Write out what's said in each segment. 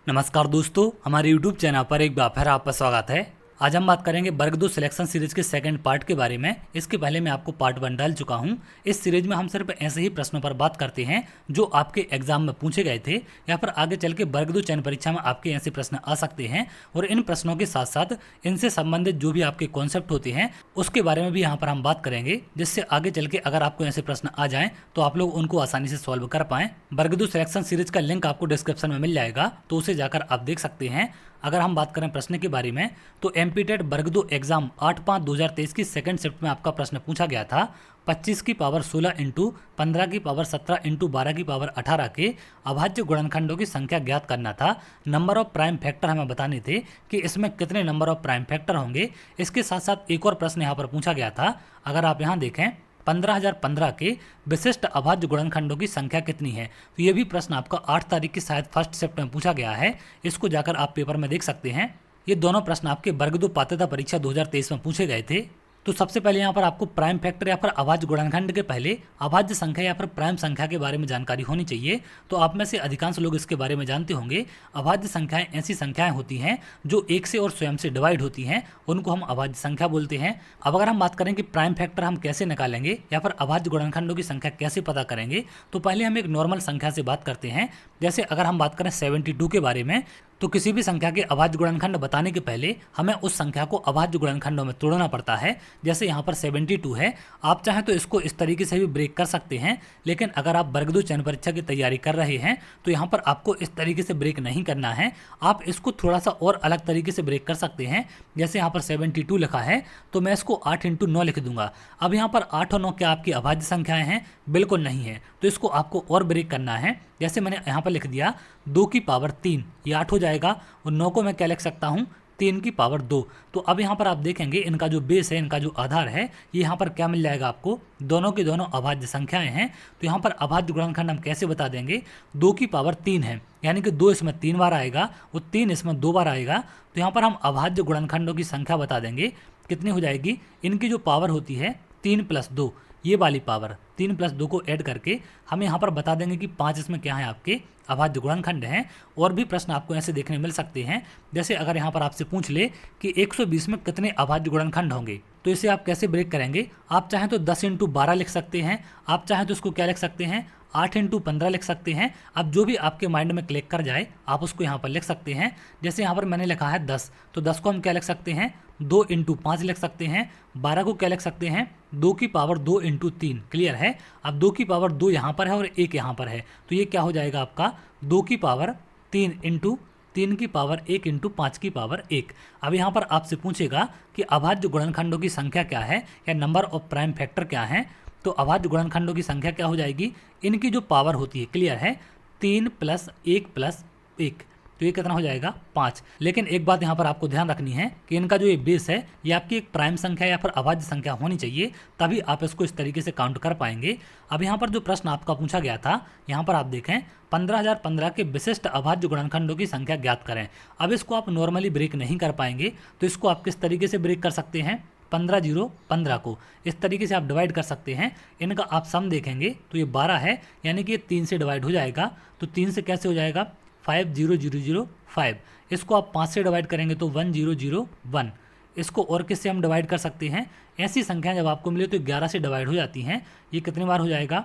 नमस्कार दोस्तों, हमारे YouTube चैनल पर एक बार फिर आपका स्वागत है। आज हम बात करेंगे वर्ग 2 सिलेक्शन सीरीज के सेकंड पार्ट के बारे में। इसके पहले मैं आपको पार्ट 1 डाल चुका हूं। इस सीरीज में हम सिर्फ ऐसे ही प्रश्नों पर बात करते हैं जो आपके एग्जाम में पूछे गए थे या फिर आगे चल के वर्ग 2 चयन परीक्षा में आपके ऐसे प्रश्न आ सकते हैं। और इन प्रश्नों के साथ साथ इनसे संबंधित जो भी आपके कॉन्सेप्ट होते हैं उसके बारे में भी यहाँ पर हम बात करेंगे, जिससे आगे चल के अगर आपको ऐसे प्रश्न आ जाएं तो आप लोग उनको आसानी से सॉल्व कर पाएं। वर्ग 2 सिलेक्शन सीरीज का लिंक आपको डिस्क्रिप्शन में मिल जाएगा, तो उसे जाकर आप देख सकते हैं। अगर हम बात करें प्रश्न के बारे में तो एमपीटेट वर्ग 2 एग्जाम 8/5/2023 की सेकंड शिफ्ट में आपका प्रश्न पूछा गया था। 25 की पावर 16 इंटू 15 की पावर 17 इंटू 12 की पावर 18 के अभाज्य गुणनखंडों की संख्या ज्ञात करना था। नंबर ऑफ प्राइम फैक्टर हमें बताने थे कि इसमें कितने नंबर ऑफ प्राइम फैक्टर होंगे। इसके साथ साथ एक और प्रश्न यहाँ पर पूछा गया था। अगर आप यहाँ देखें 15015 के विशिष्ट अभाज्य गुणनखंडों की संख्या कितनी है, तो ये भी प्रश्न आपका 8 तारीख की शायद फर्स्ट शिफ्ट में पूछा गया है। इसको जाकर आप पेपर में देख सकते हैं। ये दोनों प्रश्न आपके वर्ग 2 पात्रता परीक्षा 2023 में पूछे गए थे। तो सबसे पहले यहाँ पर आपको प्राइम फैक्टर या फिर अभाज्य गुणनखंड के पहले अभाज्य संख्या या फिर प्राइम संख्या के बारे में जानकारी होनी चाहिए। तो आप में से अधिकांश लोग इसके बारे में जानते होंगे। अभाज्य संख्याएं ऐसी संख्याएं होती हैं जो एक से और स्वयं से डिवाइड होती हैं, उनको हम अभाज्य संख्या बोलते हैं। अब अगर हम बात करें कि प्राइम फैक्टर हम कैसे निकालेंगे या फिर अभाज्य गुणनखंडों की संख्या कैसे पता करेंगे, तो पहले हम एक नॉर्मल संख्या से बात करते हैं। जैसे अगर हम बात करें 72 के बारे में, तो किसी भी संख्या के अभाज्य गुणनखंड बताने के पहले हमें उस संख्या को अभाज्य गुणनखंडों में तोड़ना पड़ता है। जैसे यहाँ पर 72 है, आप चाहें तो इसको इस तरीके से भी ब्रेक कर सकते हैं, लेकिन अगर आप वर्ग 2 चयन परीक्षा की तैयारी कर रहे हैं तो यहाँ पर आपको इस तरीके से ब्रेक नहीं करना है। आप इसको थोड़ा सा और अलग तरीके से ब्रेक कर सकते हैं। जैसे यहाँ पर 72 लिखा है तो मैं इसको 8 × 9 लिख दूंगा। अब यहाँ पर 8 और 9 क्या आपकी अभाज्य संख्याएं हैं? बिल्कुल नहीं है। तो इसको आपको और ब्रेक करना है। जैसे मैंने यहाँ पर लिख दिया 2 की पावर 3, ये 8 हो जाएगा। और 9 को मैं क्या लिख सकता हूँ? 3 की पावर 2। तो अब यहाँ पर आप देखेंगे इनका जो बेस है, इनका जो आधार है, ये यहाँ पर क्या मिल जाएगा आपको? दोनों की दोनों अभाज्य संख्याएं हैं। तो यहाँ पर अभाज्य गुणनखंड हम कैसे बता देंगे? 2 की पावर 3 है, यानी कि 2 इसमें 3 बार आएगा और 3 इसमें 2 बार आएगा। तो यहाँ पर हम अभाज्य गुणनखंडों की संख्या बता देंगे। कितनी हो जाएगी? इनकी जो पावर होती है 3 + 2, ये वाली पावर 3 + 2 को ऐड करके हम यहाँ पर बता देंगे कि 5 इसमें क्या है आपके अभाज्य गुणनखंड हैं। और भी प्रश्न आपको ऐसे देखने मिल सकते हैं। जैसे अगर यहाँ पर आपसे पूछ ले कि 120 में कितने अभाज्य गुणनखंड होंगे, तो इसे आप कैसे ब्रेक करेंगे? आप चाहें तो 10 × 12 लिख सकते हैं, आप चाहें तो इसको क्या लिख सकते हैं? 8 × 15 लिख सकते हैं। अब जो भी आपके माइंड में क्लिक कर जाए आप उसको यहाँ पर लिख सकते हैं। जैसे यहाँ पर मैंने लिखा है 10, तो 10 को हम क्या लिख सकते हैं? 2 × 5 लिख सकते हैं। 12 को क्या लिख सकते हैं? 2 की पावर 2 × 3। क्लियर है? अब 2 की पावर 2 यहाँ पर है और 1 यहाँ पर है, तो ये क्या हो जाएगा आपका? 2 की पावर 3 × 3 की पावर 1 × 5 की पावर 1। अब यहाँ पर आपसे पूछेगा कि अभाज्य गुणनखंडों की संख्या क्या है या नंबर ऑफ प्राइम फैक्टर क्या है। तो अभाज्य गुणनखंडों की संख्या क्या हो जाएगी? इनकी जो पावर होती है, क्लियर है, 3 + 1 + 1, तो ये कितना हो जाएगा? 5। लेकिन एक बात यहाँ पर आपको ध्यान रखनी है कि इनका जो ये बेस है ये आपकी एक प्राइम संख्या या फिर अभाज्य संख्या होनी चाहिए, तभी आप इसको इस तरीके से काउंट कर पाएंगे। अब यहाँ पर जो प्रश्न आपका पूछा गया था, यहाँ पर आप देखें 15015 के विशिष्ट अभाज्य गुणनखंडों की संख्या ज्ञात करें। अब इसको आप नॉर्मली ब्रेक नहीं कर पाएंगे, तो इसको आप किस तरीके से ब्रेक कर सकते हैं? 15 0 15 को इस तरीके से आप डिवाइड कर सकते हैं। इनका आप सम देखेंगे तो ये 12 है, यानी कि ये 3 से डिवाइड हो जाएगा। तो 3 से कैसे हो जाएगा? 5 0 0 0 5। इसको आप 5 से डिवाइड करेंगे तो 1 0 0 1। इसको और किससे हम डिवाइड कर सकते हैं? ऐसी संख्या जब आपको मिले तो 11 से डिवाइड हो जाती हैं। ये कितनी बार हो जाएगा?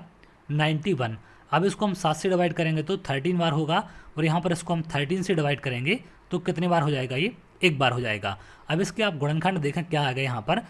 91। अब इसको हम 7 से डिवाइड करेंगे तो 13 बार होगा। और यहाँ पर इसको हम 13 से डिवाइड करेंगे तो कितनी बार हो जाएगा? ये 1 बार हो जाएगा। अब इसके आप गुणनखंड देखें क्या आ गए यहाँ पर?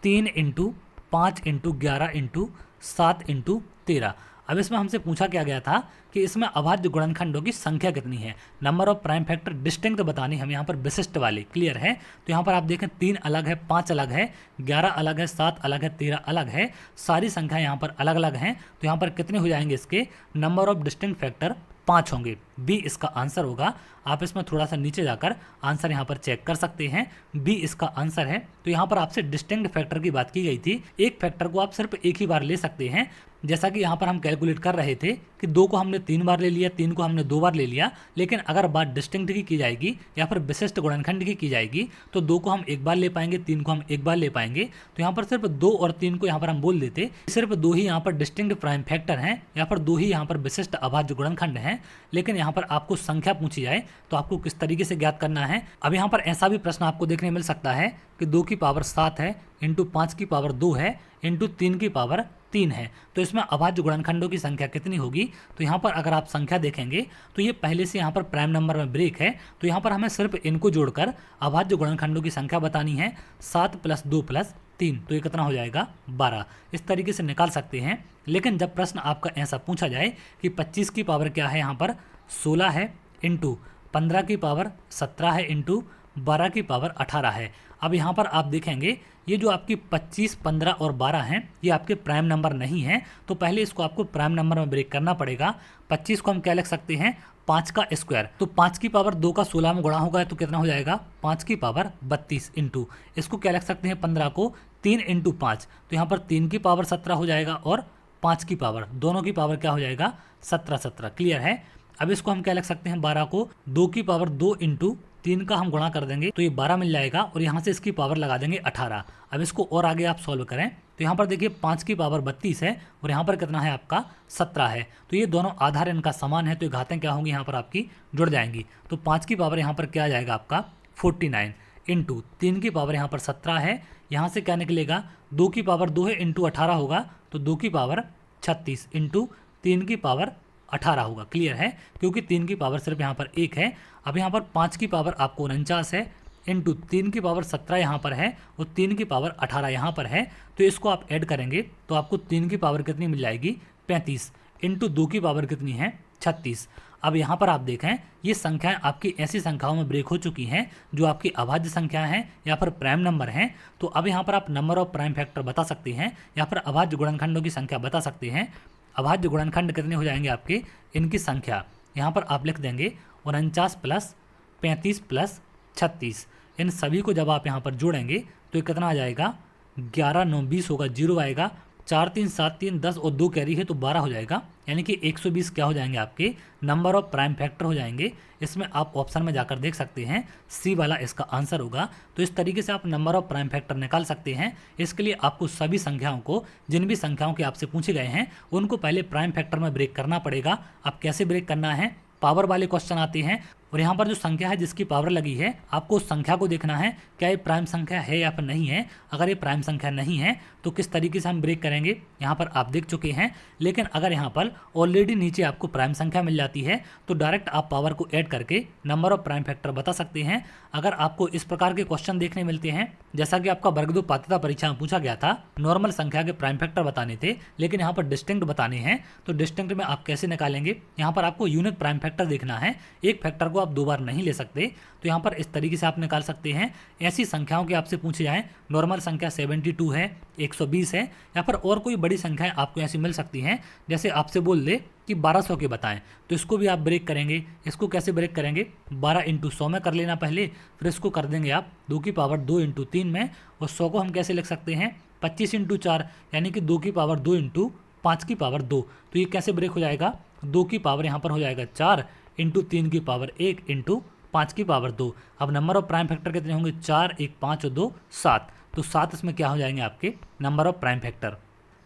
3 × 5 × 11 × 7 × 13। अब इसमें हमसे पूछा क्या गया था कि इसमें अभाज्य गुणनखंडों की संख्या कितनी है। Number of prime factor distinct बतानी हम यहाँ पर विशिष्ट वाले। क्लियर है? तो यहाँ पर आप देखें 3 अलग है, 5 अलग है, 11 अलग है, 7 अलग है, 13 अलग है, सारी संख्या यहाँ पर अलग अलग हैं। तो यहाँ पर कितने हो जाएंगे इसके? नंबर ऑफ डिस्टिंक्ट फैक्टर 5 होंगे। बी इसका आंसर होगा। आप इसमें थोड़ा सा नीचे जाकर आंसर यहाँ पर चेक कर सकते हैं, बी इसका आंसर है। तो यहाँ पर आपसे डिस्टिंक्ट फैक्टर की बात की गई थी। एक फैक्टर को आप सिर्फ एक ही बार ले सकते हैं। जैसा कि यहाँ पर हम कैलकुलेट कर रहे थे कि 2 को हमने 3 बार ले लिया, 3 को हमने 2 बार ले लिया, लेकिन अगर बात डिस्टिंक्ट की जाएगी या फिर विशिष्ट गुणनखंड की जाएगी तो 2 को हम 1 बार ले पाएंगे, 3 को हम 1 बार ले पाएंगे। तो यहाँ पर सिर्फ 2 और 3 को यहाँ पर हम बोल देते, सिर्फ 2 ही यहाँ पर डिस्टिंक्ट प्राइम फैक्टर हैं या फिर 2 ही यहाँ पर विशिष्ट अभाज्य गुणनखंड हैं। लेकिन यहाँ यहाँ पर आपको संख्या पूछी जाए तो आपको किस तरीके से ज्ञात करना है। अब यहाँ पर ऐसा भी प्रश्न आपको देखने मिल सकता है कि 2 की पावर 7 है इंटू 5 की पावर 2 है इंटू 3 की पावर 3 है, तो इसमें अभाज्य गुणनखंडों की संख्या कितनी होगी। तो यहाँ पर अगर आप संख्या देखेंगे तो ये पहले से यहाँ पर प्राइम नंबर में ब्रेक है, तो यहाँ पर हमें सिर्फ इनको जोड़कर अभाज्य गुणनखंडों की संख्या बतानी है। 7 + 2 + 3, तो ये कितना हो जाएगा 12। इस तरीके से निकाल सकते हैं। लेकिन जब प्रश्न आपका ऐसा पूछा जाए कि 25 की पावर क्या है, यहाँ पर 16 है इंटू 15 की पावर 17 है इंटू 12 की पावर 18 है। अब यहाँ पर आप देखेंगे ये जो आपकी 25, 15 और 12 हैं ये आपके प्राइम नंबर नहीं हैं, तो पहले इसको आपको प्राइम नंबर में ब्रेक करना पड़ेगा। 25 को हम क्या लिख सकते हैं 5 का स्क्वायर, तो 5 की पावर 2 का 16 में गुणा होगा तो कितना हो जाएगा 5 की पावर 32 इंटू इसको क्या लिख सकते हैं 15 को 3 इंटू 5, तो यहाँ पर 3 की पावर 17 हो जाएगा और 5 की पावर दोनों की पावर क्या हो जाएगा 17। क्लियर है। अब इसको हम क्या लिख सकते हैं 12 को 2 की पावर 2 इंटू 3 का हम गुणा कर देंगे तो ये 12 मिल जाएगा और यहाँ से इसकी पावर लगा देंगे 18। अब इसको और आगे आप सॉल्व करें तो यहाँ पर देखिए 5 की पावर 32 है और यहाँ पर कितना है आपका 17 है, तो ये दोनों आधार इनका समान है, तो ये घातें क्या होंगी यहाँ पर आपकी जुड़ जाएंगी। तो 5 की पावर यहाँ पर क्या आ जाएगा आपका 49 इंटू 3 की पावर यहाँ पर 17 है, यहाँ से क्या निकलेगा 2 की पावर 2 है इंटू 18 होगा तो 2 की पावर 36 इंटू 3 की पावर 18 होगा। क्लियर है, क्योंकि 3 की पावर सिर्फ यहाँ पर 1 है। अब यहाँ पर 5 की पावर आपको 49 है इंटू 3 की पावर 17 यहाँ पर है और 3 की पावर 18 यहाँ पर है, तो इसको आप ऐड करेंगे तो आपको 3 की पावर कितनी मिल जाएगी 35 इंटू 2 की पावर कितनी है 36। अब यहाँ पर आप देखें ये संख्याएं आपकी ऐसी संख्याओं में ब्रेक हो चुकी हैं जो आपकी अभाज्य संख्या हैं या फिर प्राइम नंबर हैं। तो अब यहाँ पर आप नंबर ऑफ प्राइम फैक्टर बता सकते हैं या फिर अभाज्य गुणनखंडों की संख्या बता सकते हैं। अभाज्य गुणनखंड कितने हो जाएंगे आपके, इनकी संख्या यहाँ पर आप लिख देंगे 49 + 35 + 36। इन सभी को जब आप यहाँ पर जोड़ेंगे तो ये कितना आ जाएगा 11 9 20 होगा, 0 आएगा, 4 3 7 3 10 और 2 कैरी है तो 12 हो जाएगा, यानी कि 120 क्या हो जाएंगे आपके नंबर ऑफ प्राइम फैक्टर हो जाएंगे। इसमें आप ऑप्शन में जाकर देख सकते हैं सी वाला इसका आंसर होगा। तो इस तरीके से आप नंबर ऑफ प्राइम फैक्टर निकाल सकते हैं। इसके लिए आपको सभी संख्याओं को, जिन भी संख्याओं के आपसे पूछे गए हैं उनको पहले प्राइम फैक्टर में ब्रेक करना पड़ेगा। अब कैसे ब्रेक करना है, पावर वाले क्वेश्चन आते हैं और यहाँ पर जो संख्या है जिसकी पावर लगी है आपको उस संख्या को देखना है क्या ये प्राइम संख्या है या फिर नहीं है। अगर ये प्राइम संख्या नहीं है तो किस तरीके से हम ब्रेक करेंगे यहाँ पर आप देख चुके हैं। लेकिन अगर यहाँ पर ऑलरेडी नीचे आपको प्राइम संख्या मिल जाती है तो डायरेक्ट आप पावर को ऐड करके नंबर ऑफ प्राइम फैक्टर बता सकते हैं। अगर आपको इस प्रकार के क्वेश्चन देखने मिलते हैं जैसा कि आपका वर्ग 2 पात्रता परीक्षा में पूछा गया था, नॉर्मल संख्या के प्राइम फैक्टर बताने थे लेकिन यहाँ पर डिस्टिंक्ट बताने हैं, तो डिस्टिंक्ट में आप कैसे निकालेंगे, यहाँ पर आपको यूनिट प्राइम फैक्टर देखना है। एक फैक्टर को आप 2 बार नहीं ले सकते, तो यहाँ पर इस तरीके से आप निकाल सकते हैं। ऐसी संख्याओं के आपसे पूछे जाएं, नॉर्मल संख्या 72 है, 120 है या फिर और कोई बड़ी संख्याएं आपको ऐसी मिल सकती हैं। जैसे आपसे बोल दे कि 1200 के बताएं तो इसको भी आप ब्रेक करेंगे। इसको कैसे ब्रेक करेंगे 12 × 100 में कर लेना पहले, फिर इसको कर देंगे आप 2 की पावर 2 × 3 में, और 100 को हम कैसे लिख सकते हैं 25 × 4 यानी कि 2 की पावर 2 × 5 की पावर 2। तो ये कैसे ब्रेक हो जाएगा 2 की पावर यहाँ पर हो जाएगा 4 × 3 की पावर 1 × 5 की पावर 2। अब नंबर ऑफ प्राइम फैक्टर कितने होंगे 4 1 5 और 2 7, तो 7 इसमें क्या हो जाएंगे आपके नंबर ऑफ प्राइम फैक्टर।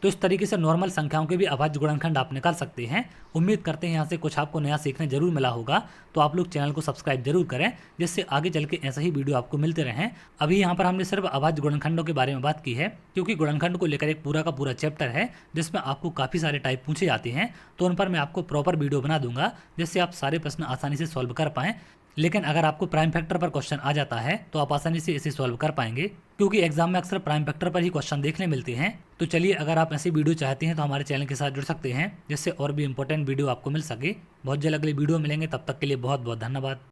तो इस तरीके से नॉर्मल संख्याओं के भी अभाज्य गुणनखंड आप निकाल सकते हैं। उम्मीद करते हैं यहाँ से कुछ आपको नया सीखने जरूर मिला होगा। तो आप लोग चैनल को सब्सक्राइब जरूर करें जिससे आगे चल के ऐसा ही वीडियो आपको मिलते रहें। अभी यहाँ पर हमने सिर्फ अभाज्य गुणनखंडों के बारे में बात की है क्योंकि गुणनखंड को लेकर एक पूरा का पूरा चैप्टर है जिसमें आपको काफ़ी सारे टाइप पूछे जाते हैं, तो उन पर मैं आपको प्रॉपर वीडियो बना दूंगा जिससे आप सारे प्रश्न आसानी से सॉल्व कर पाएँ। लेकिन अगर आपको प्राइम फैक्टर पर क्वेश्चन आ जाता है तो आप आसानी से इसे सॉल्व कर पाएंगे क्योंकि एग्जाम में अक्सर प्राइम फैक्टर पर ही क्वेश्चन देखने मिलते हैं। तो चलिए, अगर आप ऐसी वीडियो चाहते हैं तो हमारे चैनल के साथ जुड़ सकते हैं जिससे और भी इंपॉर्टेंट वीडियो आपको मिल सके। बहुत जल्द अगली वीडियो मिलेंगे, तब तक के लिए बहुत बहुत धन्यवाद।